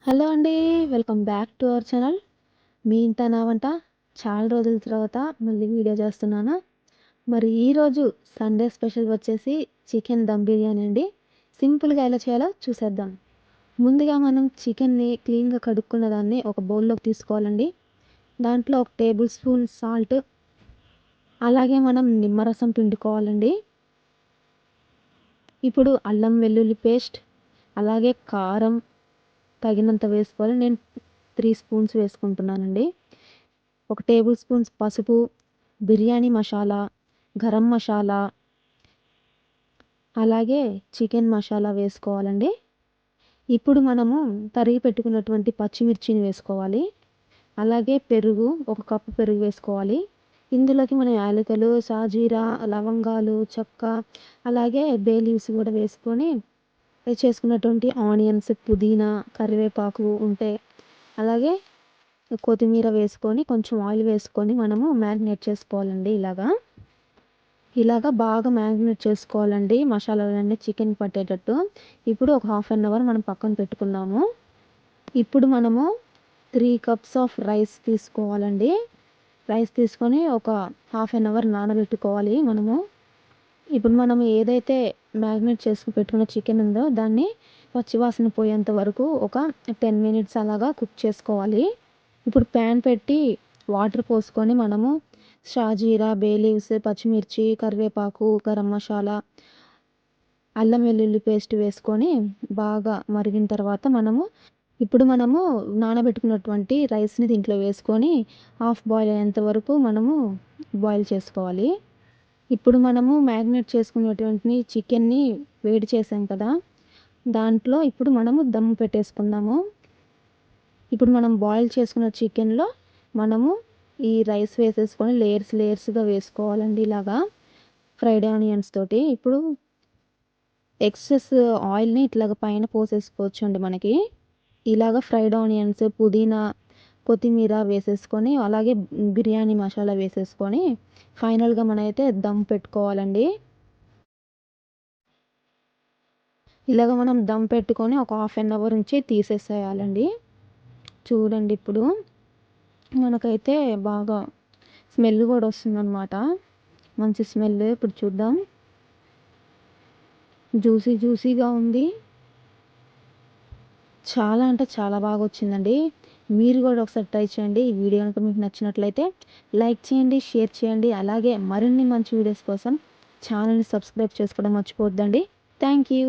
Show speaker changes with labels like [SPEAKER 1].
[SPEAKER 1] Hello అండి. Welcome back to our channel. మీ ఇంట నా వంట. చాలా రోజుల తర్వాత మళ్ళీ వీడియో చేస్తున్నాను. మరి ఈరోజు సండే స్పెషల్ వచ్చేసి చికెన్ దమ్ బిర్యానీ అండి. సింపుల్గా ఎలా చేయాలో చూసేద్దాం. ముందుగా మనం చికెన్ని క్లీన్గా కడుక్కున్న దాన్ని ఒక బౌల్లోకి తీసుకోవాలండి. దాంట్లో 1 టేబుల్ స్పూన్ సాల్ట్, అలాగే మనం నిమ్మరసం పిండుకోవాలండి. ఇప్పుడు అల్లం వెల్లుల్లి పేస్ట్, అలాగే కారం తగినంత వేసుకోవాలి. నేను 3 స్పూన్స్ వేసుకుంటున్నానండి. 1 టేబుల్ స్పూన్స్ పసుపు, బిర్యానీ మసాలా, గరం మసాలా, అలాగే చికెన్ మసాలా వేసుకోవాలండి. ఇప్పుడు మనము తరిగి పెట్టుకున్నటువంటి పచ్చిమిర్చిని వేసుకోవాలి. అలాగే పెరుగు, 1 కప్పు పెరుగు వేసుకోవాలి. ఇందులోకి మనం యాలకులు, సాజీరా, లవంగాలు, చెక్క, అలాగే బే లీవ్స్ కూడా వేసుకొని చేసుకున్నటువంటి ఆనియన్స్, పుదీనా, కరివేపాకు ఉంటే, అలాగే కొత్తిమీర వేసుకొని కొంచెం ఆయిల్ వేసుకొని మనము మ్యారినేట్ చేసుకోవాలండి. ఇలాగా బాగా మ్యారినేట్ చేసుకోవాలండి మసాలాలన్నీ చికెన్ పట్టేటట్టు. ఇప్పుడు ఒక హాఫ్ అన్ అవర్ మనం పక్కన పెట్టుకుందాము. ఇప్పుడు మనము 3 కప్స్ ఆఫ్ రైస్ తీసుకోవాలండి. రైస్ తీసుకొని ఒక హాఫ్ అన్ అవర్ నానబెట్టుకోవాలి మనము. ఇప్పుడు మనం ఏదైతే మ్యారినేట్ చేసుకుని పెట్టుకున్న చికెన్ ఉందో దాన్ని పచ్చివాసన పోయేంత వరకు ఒక 10 మినిట్స్ అలాగా కుక్ చేసుకోవాలి. ఇప్పుడు ప్యాన్ పెట్టి వాటర్ పోసుకొని మనము షాజీరా, బే లీవ్స్, పచ్చిమిర్చి, కరివేపాకు, గరం మసాలా, అల్లం వెల్లుల్లి పేస్ట్ వేసుకొని బాగా మరిగిన తర్వాత ఇప్పుడు మనము నానబెట్టుకున్నటువంటి రైస్ని దీంట్లో వేసుకొని హాఫ్ బాయిల్ అయ్యేంత వరకు మనము బాయిల్ చేసుకోవాలి. ఇప్పుడు మనము మ్యారినేట్ చేసుకున్నటువంటి చికెన్ని వేడి చేసాం కదా, దాంట్లో ఇప్పుడు మనము దమ్ పెట్టేసుకుందాము. ఇప్పుడు మనం బాయిల్ చేసుకున్న చికెన్లో మనము ఈ రైస్ వేసేసుకొని లేయర్స్గా వేసుకోవాలండి. ఇలాగా ఫ్రైడ్ ఆనియన్స్ తోటి ఇప్పుడు ఎక్సెస్ ఆయిల్ని ఇట్లాగ పైన పోసేసుకోవచ్చు అండి. మనకి ఇలాగ ఫ్రైడ్ ఆనియన్స్, పుదీనా, కొత్తిమీర వేసేసుకొని, అలాగే బిర్యానీ మసాలా వేసేసుకొని ఫైనల్గా మనమైతే దమ్ పెట్టుకోవాలండి. ఇలాగ మనం దమ్ పెట్టుకొని ఒక హాఫ్ అన్ అవర్ నుంచి తీసేసేయాలండి. చూడండి ఇప్పుడు మనకైతే బాగా స్మెల్ కూడా వస్తుందన్నమాట. మంచి స్మెల్. ఇప్పుడు చూద్దాం. జ్యూసీగా ఉంది. చాలా అంటే చాలా బాగా వచ్చిందండి. మీరు కూడా ఒకసారి ట్రై చేయండి. ఈ వీడియో కనుక మీకు నచ్చినట్లయితే లైక్ చేయండి, షేర్ చేయండి. అలాగే మరిన్ని మంచి వీడియోస్ కోసం ఛానల్ని సబ్స్క్రైబ్ చేసుకోవడం మర్చిపోవద్దండి. Thank you.